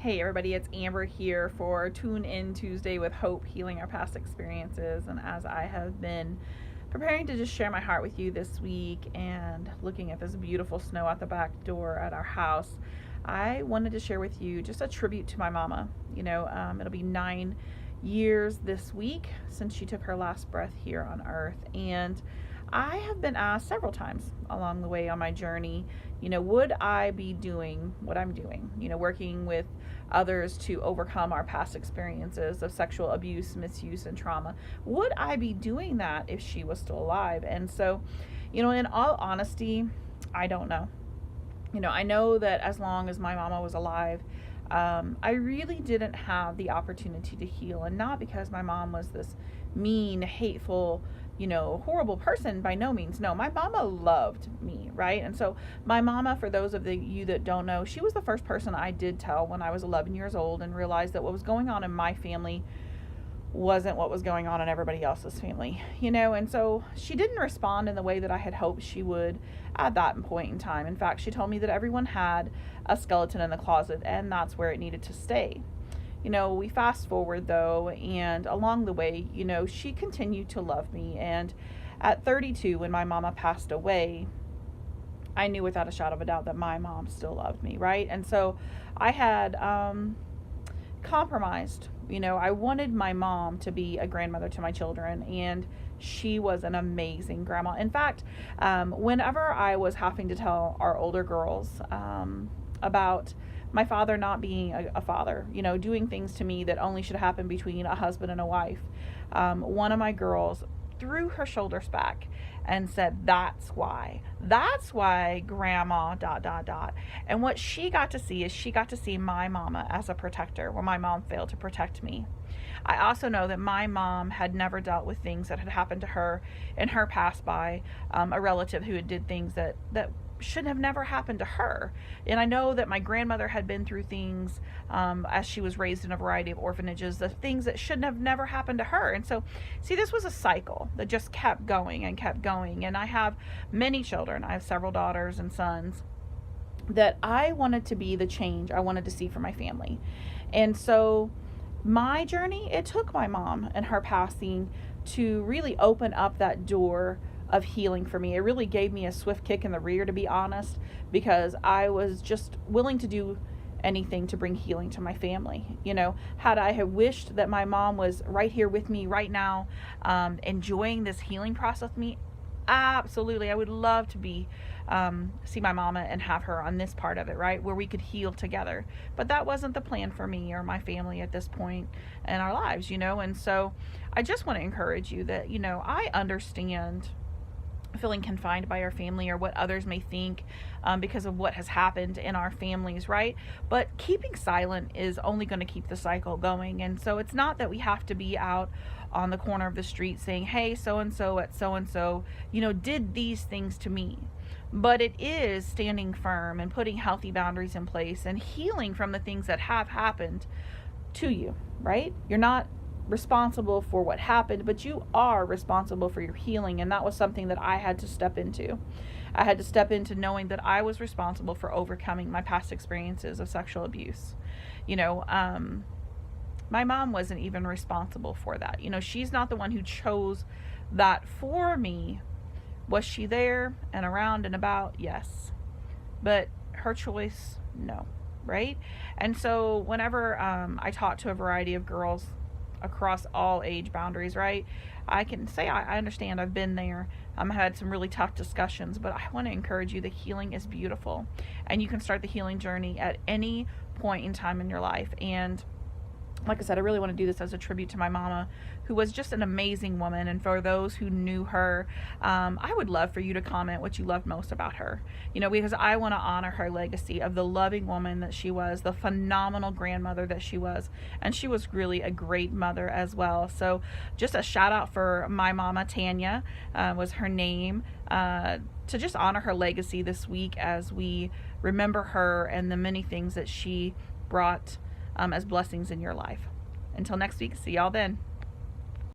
Hey everybody, it's Amber here for Tune In Tuesday with Hope, Healing Our Past Experiences. And as I have been preparing to just share my heart with you this week and looking at this beautiful snow out the back door at our house, I wanted to share with you just a tribute to my mama. It'll be 9 years this week since she took her last breath here on earth. And I have been asked several times along the way on my journey, would I be doing what I'm doing, working with others to overcome our past experiences of sexual abuse, misuse, and trauma? Would I be doing that if she was still alive? And so, in all honesty, I don't know. I know that as long as my mama was alive, I really didn't have the opportunity to heal. And not because my mom was this mean, hateful, horrible person, by no means. No, my mama loved me, right? And so my mama, for those of you that don't know, she was the first person I did tell when I was 11 years old and realized that what was going on in my family wasn't what was going on in everybody else's family, and so she didn't respond in the way that I had hoped she would at that point in time. In fact, she told me that everyone had a skeleton in the closet and that's where it needed to stay. We fast forward though, and along the way, she continued to love me. And at 32, when my mama passed away, I knew without a shadow of a doubt that my mom still loved me, right? And so I had compromised. I wanted my mom to be a grandmother to my children, and she was an amazing grandma. In fact, whenever I was having to tell our older girls about my father not being a father, doing things to me that only should happen between a husband and a wife, one of my girls threw her shoulders back and said, that's why grandma ... And what she got to see is she got to see my mama as a protector where my mom failed to protect me. I also know that my mom had never dealt with things that had happened to her in her past by a relative who had did things that should have never happened to her. And I know that my grandmother had been through things as she was raised in a variety of orphanages, the things that shouldn't have never happened to her. And so, see, this was a cycle that just kept going and kept going. And I have many children. I have several daughters and sons that I wanted to be the change I wanted to see for my family. And so my journey, it took my mom and her passing to really open up that door of healing for me. It really gave me a swift kick in the rear, to be honest, because I was just willing to do anything to bring healing to my family. Had I have wished that my mom was right here with me right now, enjoying this healing process with me, absolutely, I would love to be see my mama and have her on this part of it, right, where we could heal together. But that wasn't the plan for me or my family at this point in our lives, and so I just want to encourage you that I understand feeling confined by our family or what others may think because of what has happened in our families, right? But keeping silent is only going to keep the cycle going. And so it's not that we have to be out on the corner of the street saying, hey, so-and-so at so-and-so, did these things to me. But it is standing firm and putting healthy boundaries in place and healing from the things that have happened to you, right? You're not responsible for what happened, but you are responsible for your healing. And that was something that I had to step into. I had to step into knowing that I was responsible for overcoming my past experiences of sexual abuse. My mom wasn't even responsible for that. She's not the one who chose that for me. Was she there and around and about? Yes. But her choice, no. Right? And so whenever I talk to a variety of girls across all age boundaries, right, I can say I understand. I've been there. I've had some really tough discussions, but I want to encourage you that healing is beautiful, and you can start the healing journey at any point in time in your life. And like I said, I really want to do this as a tribute to my mama, who was just an amazing woman. And for those who knew her, I would love for you to comment what you loved most about her, because I want to honor her legacy of the loving woman that she was, the phenomenal grandmother that she was, and she was really a great mother as well. So just a shout out for my mama, Tanya was her name, to just honor her legacy this week as we remember her and the many things that she brought as blessings in your life. Until next week, see y'all then.